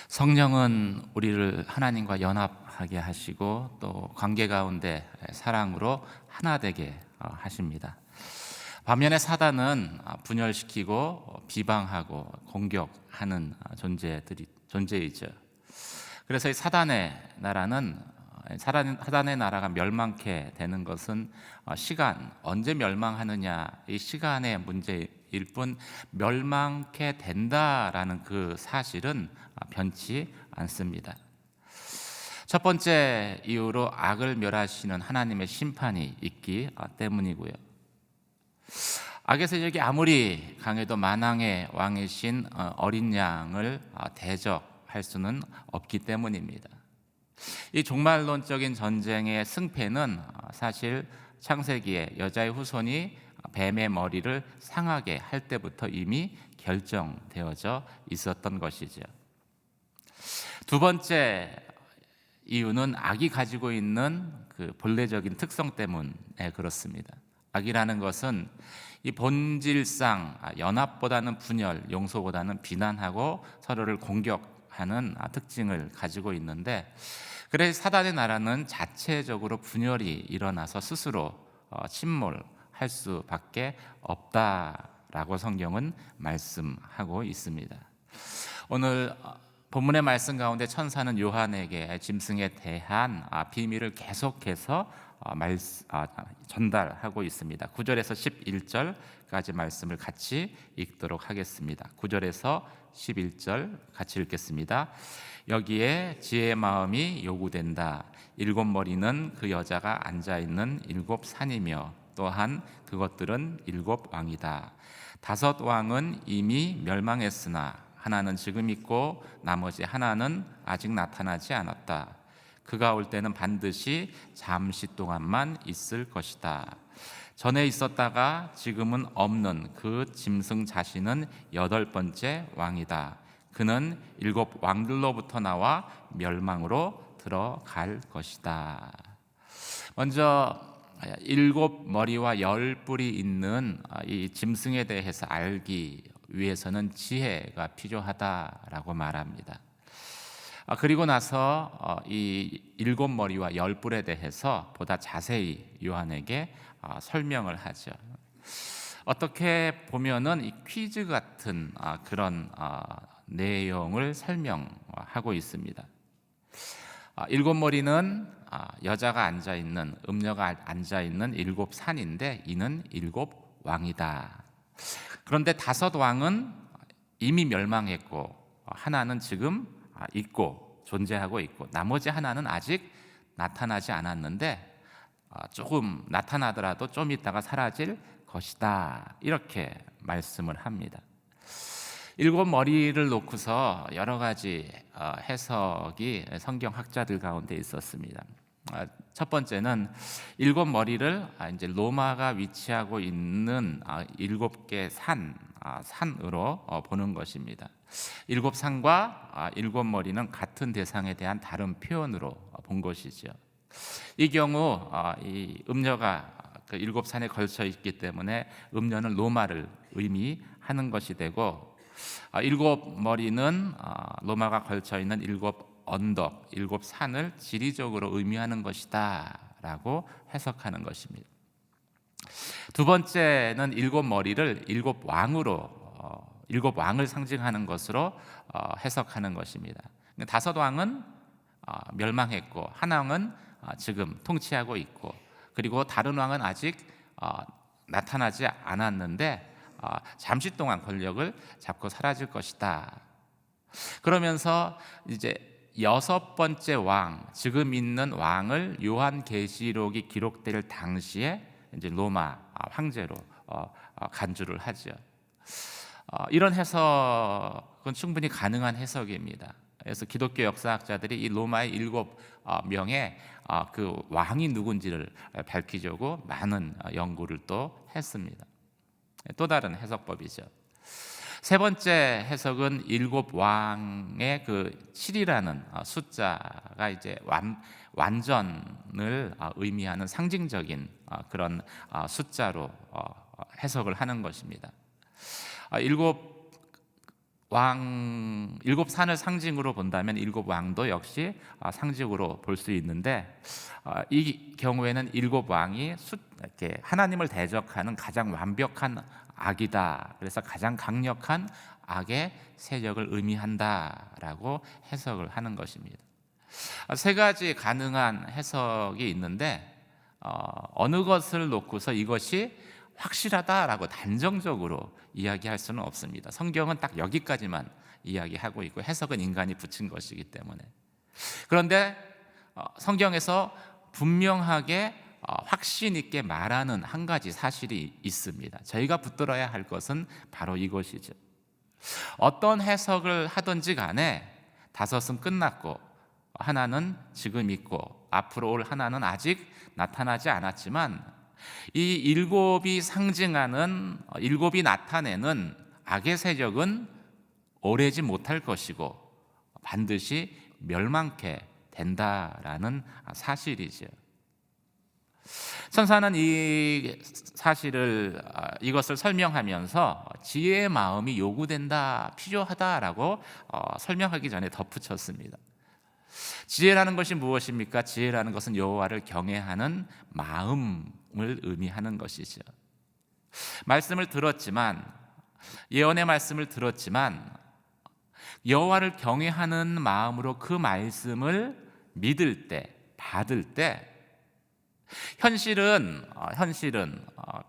성령은 우리를 하나님과 연합하게 하시고 또 관계 가운데 사랑으로 하나 되게 하십니다. 반면에 사단은 분열시키고 비방하고 공격하는 존재이죠. 그래서 이 사단의 나라가 멸망케 되는 것은 시간, 언제 멸망하느냐, 이 시간의 문제일 뿐 멸망케 된다라는 그 사실은 변치 않습니다. 첫 번째 이유로 악을 멸하시는 하나님의 심판이 있기 때문이고요. 악의 세력이 아무리 강해도 만왕의 왕이신 어린 양을 대적할 수는 없기 때문입니다. 이 종말론적인 전쟁의 승패는 사실 창세기에 여자의 후손이 뱀의 머리를 상하게 할 때부터 이미 결정되어져 있었던 것이죠. 두 번째 이유는 악이 가지고 있는 그 본래적인 특성 때문에 그렇습니다. 악이라는 것은 이 본질상 연합보다는 분열, 용서보다는 비난하고 서로를 공격하는 특징을 가지고 있는데, 그래서 사단의 나라는 자체적으로 분열이 일어나서 스스로 침몰할 수밖에 없다라고 성경은 말씀하고 있습니다. 오늘 본문의 말씀 가운데 천사는 요한에게 짐승에 대한 비밀을 계속해서 전달하고 있습니다. 9절에서 11절까지 말씀을 같이 읽도록 하겠습니다. 9절에서 11절 같이 읽겠습니다. 여기에 지혜의 마음이 요구된다. 7머리는 그 여자가 앉아있는 7산이며 또한 그것들은 7왕이다. 5왕은 이미 멸망했으나 하나는 지금 있고 나머지 하나는 아직 나타나지 않았다. 그가 올 때는 반드시 잠시 동안만 있을 것이다. 전에 있었다가 지금은 없는 그 짐승 자신은 8번째 왕이다. 그는 7왕들로부터 나와 멸망으로 들어갈 것이다. 먼저 7머리와 10뿔이 있는 이 짐승에 대해서 알기 위해서는 지혜가 필요하다라고 말합니다. 그리고 나서 이 7머리와 10뿔에 대해서 보다 자세히 요한에게 설명을 하죠. 어떻게 보면은 이 퀴즈 같은 그런 내용을 설명하고 있습니다. 7머리는 여자가 앉아있는, 음녀가 앉아있는 7산인데 이는 7왕이다. 그런데 5왕은 이미 멸망했고 하나는 지금 있고 존재하고 있고 나머지 하나는 아직 나타나지 않았는데 조금 나타나더라도 좀 있다가 사라질 것이다, 이렇게 말씀을 합니다. 7머리를 놓고서 여러 가지 해석이 성경학자들 가운데 있었습니다. 첫 번째는 7머리를 이제 로마가 위치하고 있는 7개 산으로 보는 것입니다. 7산과 7머리는 같은 대상에 대한 다른 표현으로 본 것이죠. 이 경우 이 음녀가 그 7산에 걸쳐 있기 때문에 음녀는 로마를 의미하는 것이 되고, 7머리는 로마가 걸쳐 있는 7언덕, 7산을 지리적으로 의미하는 것이다 라고 해석하는 것입니다. 두 번째는 7머리를 7왕을 상징하는 것으로 해석하는 것입니다. 5왕은 멸망했고 한 왕은 지금 통치하고 있고, 그리고 다른 왕은 아직 나타나지 않았는데 잠시 동안 권력을 잡고 사라질 것이다. 그러면서 이제 6번째 왕, 지금 있는 왕을 요한계시록이 기록될 당시에 이제 로마 황제로 간주를 하죠. 이런 해석은 충분히 가능한 해석입니다. 그래서 기독교 역사학자들이 이 로마의 7명의 그 왕이 누군지를 밝히려고 많은 연구를 또 했습니다. 또 다른 해석법이죠. 세 번째 해석은 7왕의 그 7이라는 숫자가 이제 완전을 의미하는 상징적인 그런 숫자로 해석을 하는 것입니다. 일곱 산을 상징으로 본다면 일곱 왕도 역시 상징으로 볼 수 있는데, 이 경우에는 일곱 왕이 이렇게 하나님을 대적하는 가장 완벽한 악이다. 그래서 가장 강력한 악의 세력을 의미한다라고 해석을 하는 것입니다. 세 가지 가능한 해석이 있는데, 어느 것을 놓고서 이것이 확실하다라고 단정적으로 이야기할 수는 없습니다. 성경은 딱 여기까지만 이야기하고 있고 해석은 인간이 붙인 것이기 때문에. 그런데 성경에서 분명하게 확신 있게 말하는 한 가지 사실이 있습니다. 저희가 붙들어야 할 것은 바로 이것이죠. 어떤 해석을 하든지 간에 다섯은 끝났고 하나는 지금 있고 앞으로 올 하나는 아직 나타나지 않았지만, 이 일곱이 상징하는, 일곱이 나타내는 악의 세력은 오래지 못할 것이고 반드시 멸망케 된다라는 사실이죠. 천사는 이 사실을, 이것을 설명하면서 지혜의 마음이 요구된다, 필요하다라고 설명하기 전에 덧붙였습니다. 지혜라는 것이 무엇입니까? 지혜라는 것은 여호와를 경외하는 마음을 의미하는 것이죠. 말씀을 들었지만, 예언의 말씀을 들었지만 여호와를 경외하는 마음으로 그 말씀을 믿을 때, 받을 때, 현실은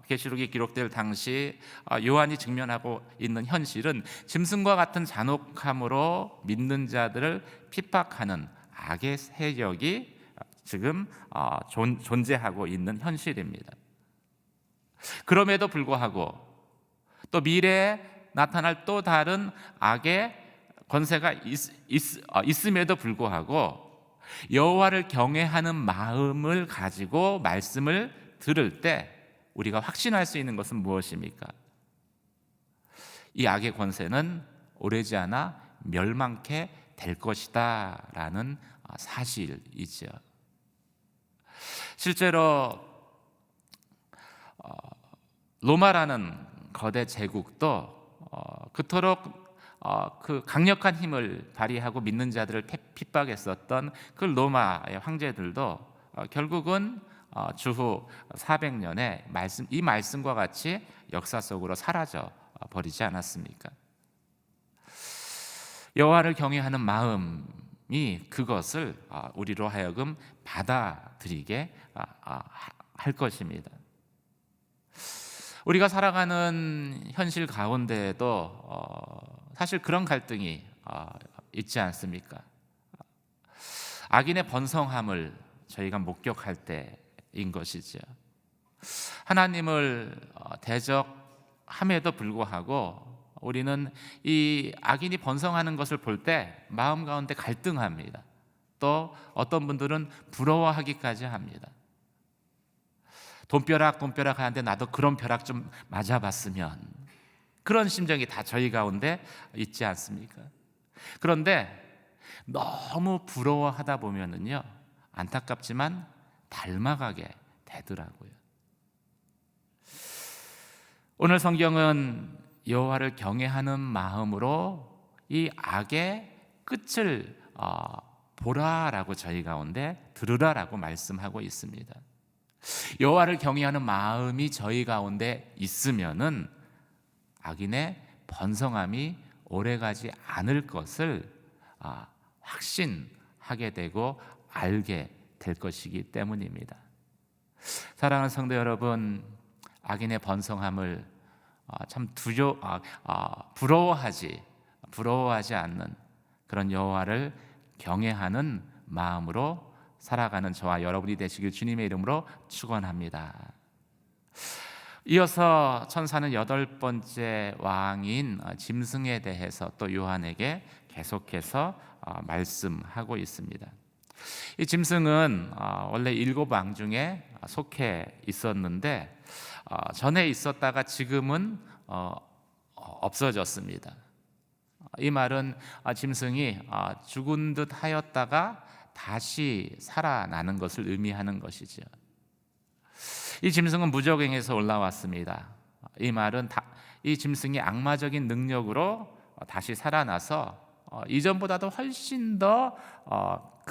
계시록이 기록될 당시 요한이 직면하고 있는 현실은 짐승과 같은 잔혹함으로 믿는 자들을 핍박하는 악의 세력이 지금 존재하고 있는 현실입니다. 그럼에도 불구하고 또 미래에 나타날 또 다른 악의 권세가 있음에도 불구하고 여호와를 경외하는 마음을 가지고 말씀을 들을 때 우리가 확신할 수 있는 것은 무엇입니까? 이 악의 권세는 오래지 않아 멸망케 될 것이다 라는 사실이죠. 실제로 로마라는 거대 제국도 그토록 그 강력한 힘을 발휘하고 믿는 자들을 핍박했었던 그 로마의 황제들도 결국은 주후 400년에 이 말씀과 같이 역사 속으로 사라져 버리지 않았습니까? 여호와를 경외하는 마음이 그것을 우리로 하여금 받아들이게 할 것입니다. 우리가 살아가는 현실 가운데에도 사실 그런 갈등이 있지 않습니까? 악인의 번성함을 저희가 목격할 때인 것이죠. 하나님을 대적함에도 불구하고 우리는 이 악인이 번성하는 것을 볼 때 마음 가운데 갈등합니다. 또 어떤 분들은 부러워하기까지 합니다. 돈벼락 하는데 나도 그런 벼락 좀 맞아봤으면, 그런 심정이 다 저희 가운데 있지 않습니까? 그런데 너무 부러워하다 보면은요, 안타깝지만 닮아가게 되더라고요. 오늘 성경은 여호와를 경외하는 마음으로 이 악의 끝을 보라라고 저희 가운데 들으라라고 말씀하고 있습니다. 여호와를 경외하는 마음이 저희 가운데 있으면은 악인의 번성함이 오래가지 않을 것을 확신하게 되고 알게 될 것이기 때문입니다. 사랑하는 성도 여러분, 악인의 번성함을 참 부러워하지 않는 그런 여호와를 경외하는 마음으로 살아가는 저와 여러분이 되시길 주님의 이름으로 축원합니다. 이어서 천사는 8번째 왕인 짐승에 대해서 또 요한에게 계속해서 말씀하고 있습니다. 이 짐승은 원래 7왕 중에 속해 있었는데 전에 있었다가 지금은 없어졌습니다. 이 말은 짐승이 죽은 듯 하였다가 다시 살아나는 것을 의미하는 것이죠. 이 짐승은 무적행에서 올라왔습니다. 이 말은 이 짐승이 악마적인 능력으로 다시 살아나서 이전보다도 훨씬 더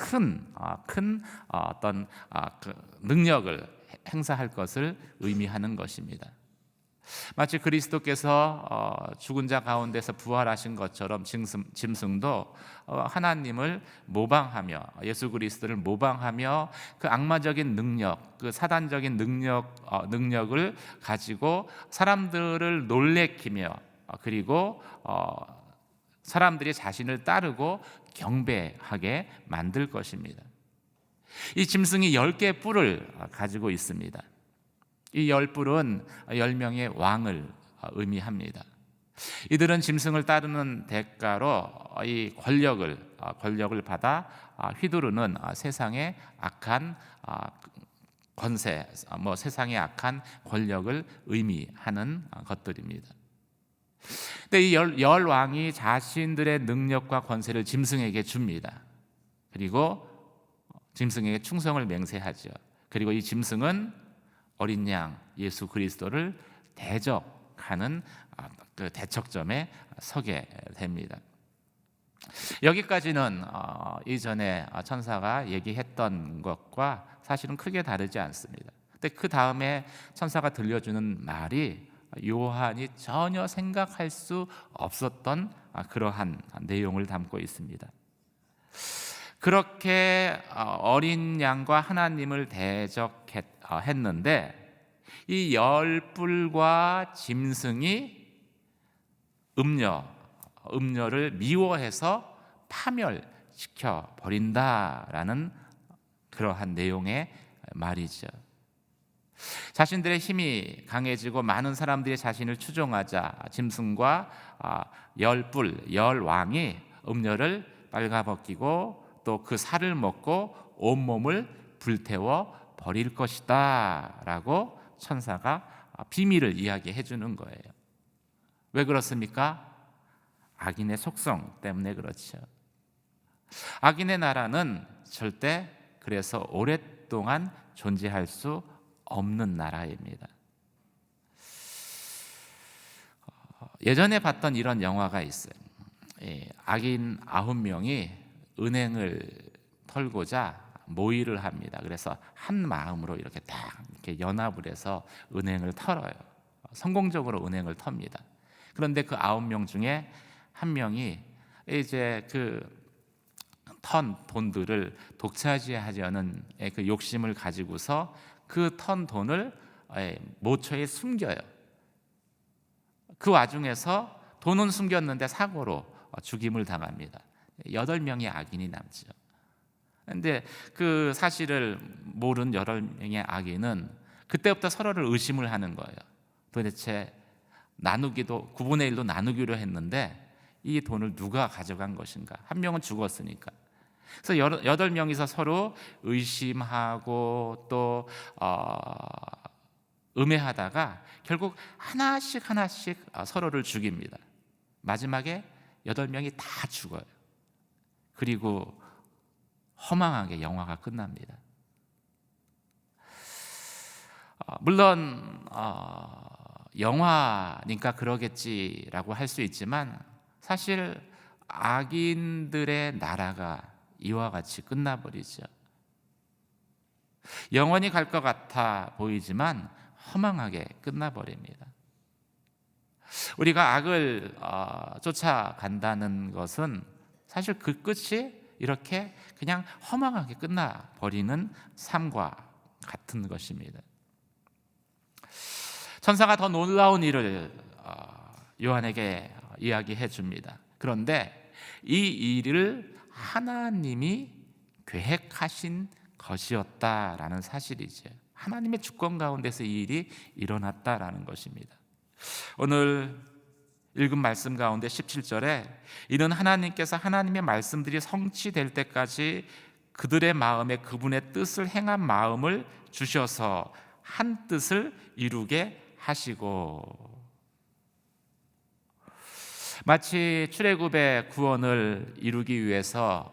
큰 어떤 그 능력을 행사할 것을 의미하는 것입니다. 마치 그리스도께서 죽은 자 가운데서 부활하신 것처럼 짐승도 하나님을 모방하며 예수 그리스도를 모방하며 그 악마적인 능력, 그 사단적인 능력을 가지고 사람들을 놀래키며 그리고 사람들이 자신을 따르고 경배하게 만들 것입니다. 이 짐승이 10개의 뿔을 가지고 있습니다. 이 10뿔은 10명의 왕을 의미합니다. 이들은 짐승을 따르는 대가로 이 권력을 받아 휘두르는 세상의 악한 권세, 세상의 악한 권력을 의미하는 것들입니다. 근데 이 열 왕이 자신들의 능력과 권세를 짐승에게 줍니다. 그리고 짐승에게 충성을 맹세하죠. 그리고 이 짐승은 어린 양 예수 그리스도를 대적하는 그 대척점에 서게 됩니다. 여기까지는 이전에 천사가 얘기했던 것과 사실은 크게 다르지 않습니다. 근데 그 다음에 천사가 들려주는 말이 요한이 전혀 생각할 수 없었던 그러한 내용을 담고 있습니다. 그렇게 어린 양과 하나님을 대적했는데 이 10뿔과 짐승이 음녀를 미워해서 파멸시켜 버린다라는 그러한 내용의 말이죠. 자신들의 힘이 강해지고 많은 사람들이 자신을 추종하자 짐승과 10뿔, 10왕이 음녀를 빨가벗기고 또 그 살을 먹고 온몸을 불태워 버릴 것이다 라고 천사가 비밀을 이야기해 주는 거예요. 왜 그렇습니까? 악인의 속성 때문에 그렇죠. 악인의 나라는 절대 그래서 오랫동안 존재할 수 없는 나라입니다. 예전에 봤던 이런 영화가 있어요. 악인 9명이 은행을 털고자 모의를 합니다. 그래서 한 마음으로 이렇게 딱 이렇게 연합을 해서 은행을 털어요. 성공적으로 은행을 텁니다. 그런데 그 9명 중에 한 명이 이제 그 턴 돈들을 독차지하려는 그 욕심을 가지고서 그 턴 돈을 모처에 숨겨요. 그 와중에서 돈은 숨겼는데 사고로 죽임을 당합니다. 8명의 악인이 남죠. 그런데 그 사실을 모른 8명의 악인은 그때부터 서로를 의심을 하는 거예요. 도대체 9분의 1로 나누기로 했는데 이 돈을 누가 가져간 것인가? 한 명은 죽었으니까. 그래서 8명이서 서로 의심하고 또 음해하다가 결국 하나씩 서로를 죽입니다. 마지막에 8명이 다 죽어요. 그리고 허망하게 영화가 끝납니다. 물론 영화니까 그러겠지라고 할 수 있지만 사실 악인들의 나라가 이와 같이 끝나버리죠. 영원히 갈 것 같아 보이지만 허망하게 끝나버립니다. 우리가 악을 쫓아간다는 것은 사실 그 끝이 이렇게 그냥 허망하게 끝나버리는 삶과 같은 것입니다. 천사가 더 놀라운 일을 요한에게 이야기해 줍니다. 그런데 이 일을 하나님이 계획하신 것이었다라는 사실이죠. 하나님의 주권 가운데서 이 일이 일어났다라는 것입니다. 오늘 읽은 말씀 가운데 17절에 이는 하나님께서 하나님의 말씀들이 성취될 때까지 그들의 마음에 그분의 뜻을 행한 마음을 주셔서 한 뜻을 이루게 하시고, 마치 출애굽의 구원을 이루기 위해서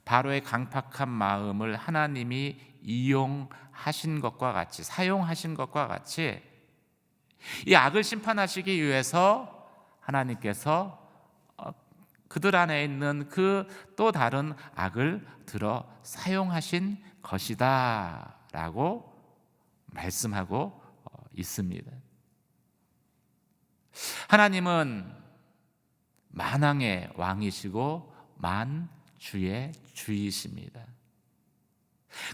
바로의 강팍한 마음을 하나님이 이용하신 것과 같이, 사용하신 것과 같이 이 악을 심판하시기 위해서 하나님께서 그들 안에 있는 그 또 다른 악을 들어 사용하신 것이다 라고 말씀하고 있습니다. 하나님은 만왕의 왕이시고 만주의 주이십니다.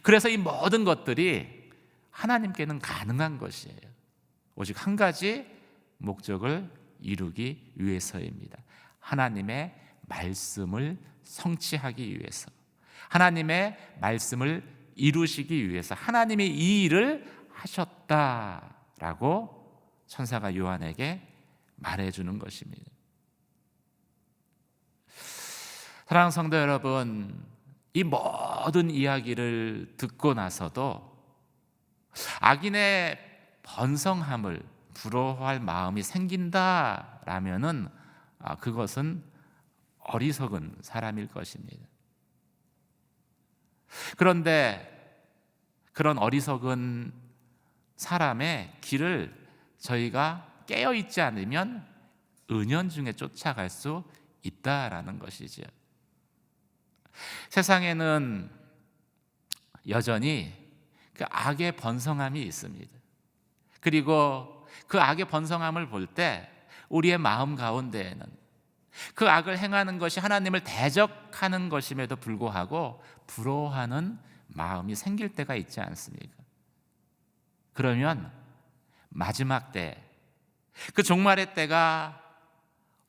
그래서 이 모든 것들이 하나님께는 가능한 것이에요. 오직 한 가지 목적을 이루기 위해서입니다. 하나님의 말씀을 성취하기 위해서, 하나님의 말씀을 이루시기 위해서 하나님이 이 일을 하셨다라고 천사가 요한에게 말해주는 것입니다. 사랑하는 성도 여러분, 이 모든 이야기를 듣고 나서도 악인의 번성함을 부러워할 마음이 생긴다라면은 그것은 어리석은 사람일 것입니다. 그런데 그런 어리석은 사람의 길을 저희가 깨어있지 않으면 은연중에 쫓아갈 수 있다라는 것이죠. 세상에는 여전히 그 악의 번성함이 있습니다. 그리고 그 악의 번성함을 볼 때 우리의 마음 가운데에는 그 악을 행하는 것이 하나님을 대적하는 것임에도 불구하고 부러워하는 마음이 생길 때가 있지 않습니까? 그러면 마지막 때, 그 종말의 때가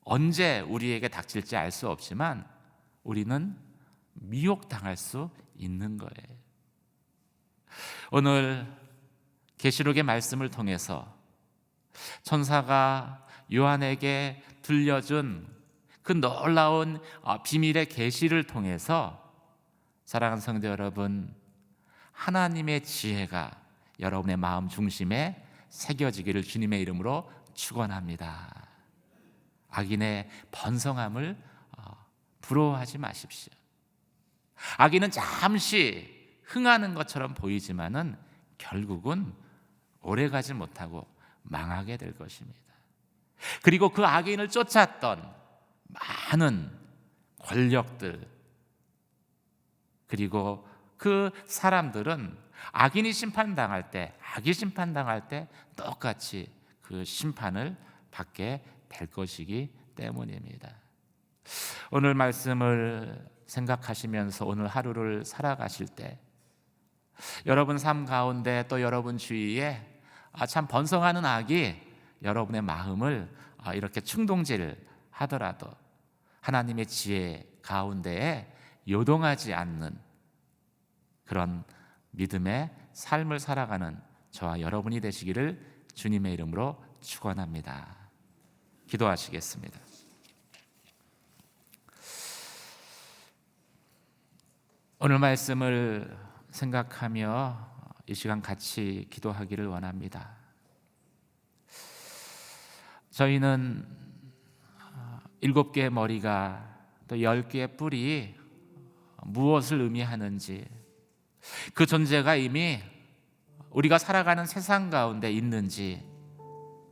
언제 우리에게 닥칠지 알 수 없지만 우리는 미혹당할 수 있는 거예요. 오늘 계시록의 말씀을 통해서 천사가 요한에게 들려준 그 놀라운 비밀의 계시를 통해서 사랑하는 성도 여러분, 하나님의 지혜가 여러분의 마음 중심에 새겨지기를 주님의 이름으로 축원합니다. 악인의 번성함을 부러워하지 마십시오. 악인은 잠시 흥하는 것처럼 보이지만은 결국은 오래가지 못하고 망하게 될 것입니다. 그리고 그 악인을 쫓았던 많은 권력들, 그리고 그 사람들은 악인이 심판당할 때, 악이 심판당할 때 똑같이 그 심판을 받게 될 것이기 때문입니다. 오늘 말씀을 생각하시면서 오늘 하루를 살아가실 때 여러분 삶 가운데 또 여러분 주위에 참 번성하는 악이 여러분의 마음을 이렇게 충동질 하더라도 하나님의 지혜 가운데에 요동하지 않는 그런 믿음의 삶을 살아가는 저와 여러분이 되시기를 주님의 이름으로 축원합니다. 기도하시겠습니다. 오늘 말씀을 생각하며 이 시간 같이 기도하기를 원합니다. 저희는 7개의 머리가 또 10개의 뿔이 무엇을 의미하는지, 그 존재가 이미 우리가 살아가는 세상 가운데 있는지,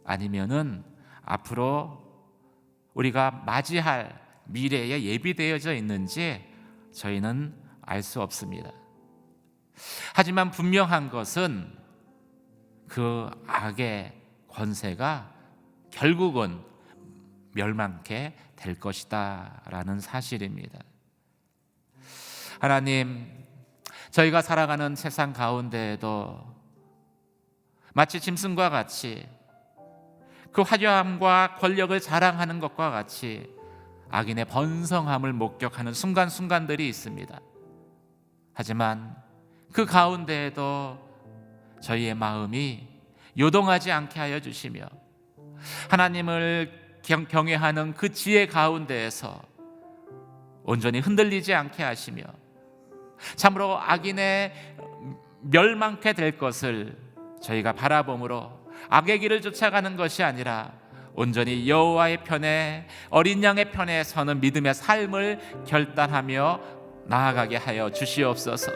아니면은 앞으로 우리가 맞이할 미래에 예비되어져 있는지 저희는 알 수 없습니다. 하지만 분명한 것은 그 악의 권세가 결국은 멸망케 될 것이다 라는 사실입니다. 하나님, 저희가 살아가는 세상 가운데에도 마치 짐승과 같이 그 화려함과 권력을 자랑하는 것과 같이 악인의 번성함을 목격하는 순간순간들이 있습니다. 하지만 그 가운데에도 저희의 마음이 요동하지 않게 하여 주시며 하나님을 경외하는 그 지혜 가운데에서 온전히 흔들리지 않게 하시며 참으로 악인의 멸망케 될 것을 저희가 바라봄으로 악의 길을 쫓아가는 것이 아니라 온전히 여호와의 편에, 어린 양의 편에 서는 믿음의 삶을 결단하며 나아가게 하여 주시옵소서.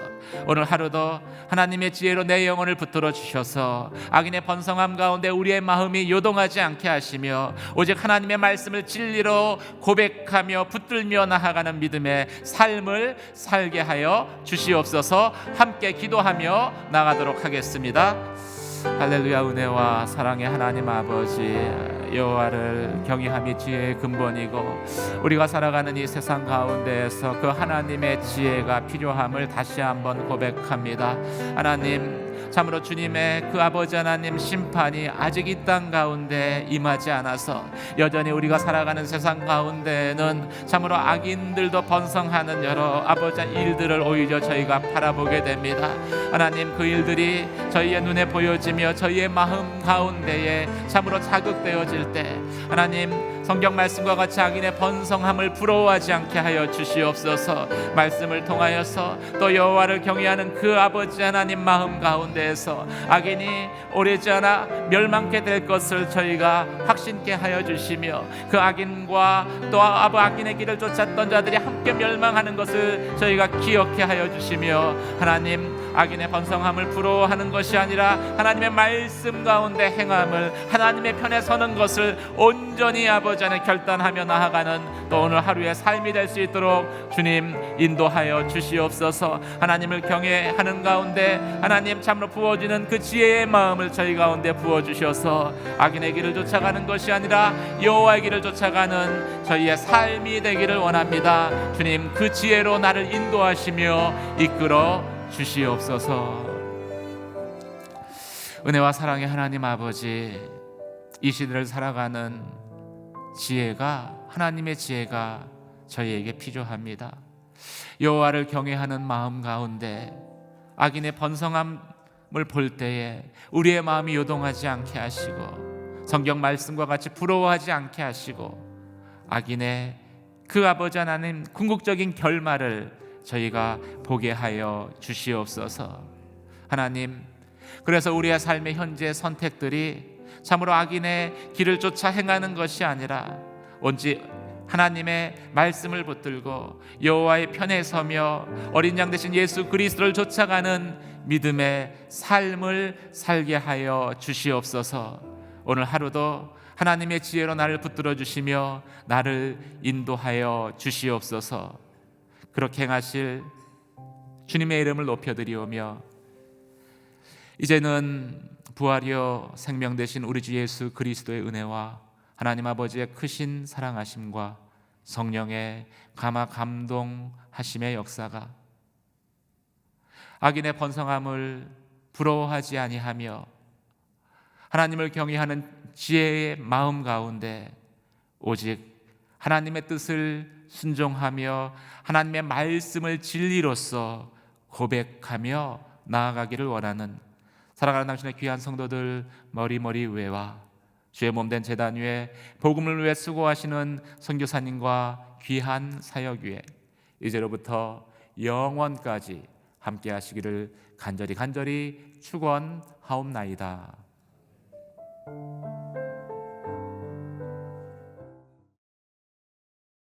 오늘 하루도 하나님의 지혜로 내 영혼을 붙들어 주셔서 악인의 번성함 가운데 우리의 마음이 요동하지 않게 하시며 오직 하나님의 말씀을 진리로 고백하며 붙들며 나아가는 믿음의 삶을 살게 하여 주시옵소서. 함께 기도하며 나가도록 하겠습니다. 할렐루야. 은혜와 사랑의 하나님 아버지, 여호와를 경외함이 지혜의 근본이고 우리가 살아가는 이 세상 가운데에서 그 하나님의 지혜가 필요함을 다시 한번 고백합니다. 하나님, 참으로 주님의 그 아버지 하나님 심판이 아직 이 땅 가운데 임하지 않아서 여전히 우리가 살아가는 세상 가운데는 참으로 악인들도 번성하는 여러 아버지 일들을 오히려 저희가 바라보게 됩니다. 하나님, 그 일들이 저희의 눈에 보여지며 저희의 마음 가운데에 참으로 자극되어질 때 하나님, 성경 말씀과 같이 악인의 번성함을 부러워하지 않게 하여 주시옵소서. 말씀을 통하여서 또 여호와를 경외하는 그 아버지 하나님 마음 가운데에서 악인이 오래지 않아 멸망케 될 것을 저희가 확신케 하여 주시며 그 악인과 또 악인의 길을 쫓았던 자들이 함께 멸망하는 것을 저희가 기억케 하여 주시며 하나님, 악인의 번성함을 부러워하는 것이 아니라 하나님의 말씀 가운데 행함을, 하나님의 편에 서는 것을 온전히 아버지 안에 결단하며 나아가는 또 오늘 하루의 삶이 될 수 있도록 주님 인도하여 주시옵소서. 하나님을 경외하는 가운데 하나님 참으로 부어지는 그 지혜의 마음을 저희 가운데 부어주셔서 악인의 길을 쫓아가는 것이 아니라 여호와의 길을 쫓아가는 저희의 삶이 되기를 원합니다. 주님, 그 지혜로 나를 인도하시며 이끌어 주시옵소서. 은혜와 사랑의 하나님 아버지, 이 시대를 살아가는 지혜가, 하나님의 지혜가 저희에게 필요합니다. 여호와를 경외하는 마음 가운데 악인의 번성함을 볼 때에 우리의 마음이 요동하지 않게 하시고 성경 말씀과 같이 부러워하지 않게 하시고 악인의 그 아버지 하나님 궁극적인 결말을 저희가 보게 하여 주시옵소서. 하나님, 그래서 우리의 삶의 현재 선택들이 참으로 악인의 길을 쫓아 행하는 것이 아니라 온지 하나님의 말씀을 붙들고 여호와의 편에 서며 어린 양 되신 예수 그리스도를 쫓아가는 믿음의 삶을 살게 하여 주시옵소서. 오늘 하루도 하나님의 지혜로 나를 붙들어 주시며 나를 인도하여 주시옵소서. 그렇게 행하실 주님의 이름을 높여드리오며 이제는 부활이여 생명 되신 우리 주 예수 그리스도의 은혜와 하나님 아버지의 크신 사랑하심과 성령의 감화 감동하심의 역사가 악인의 번성함을 부러워하지 아니하며 하나님을 경외하는 지혜의 마음 가운데 오직 하나님의 뜻을 순종하며 하나님의 말씀을 진리로서 고백하며 나아가기를 원하는 사랑하는 당신의 귀한 성도들 머리머리 위에와 주의 몸된 제단 위에 복음을 위해 수고하시는 선교사님과 귀한 사역 위에 이제로부터 영원까지 함께 하시기를 간절히 축원하옵나이다.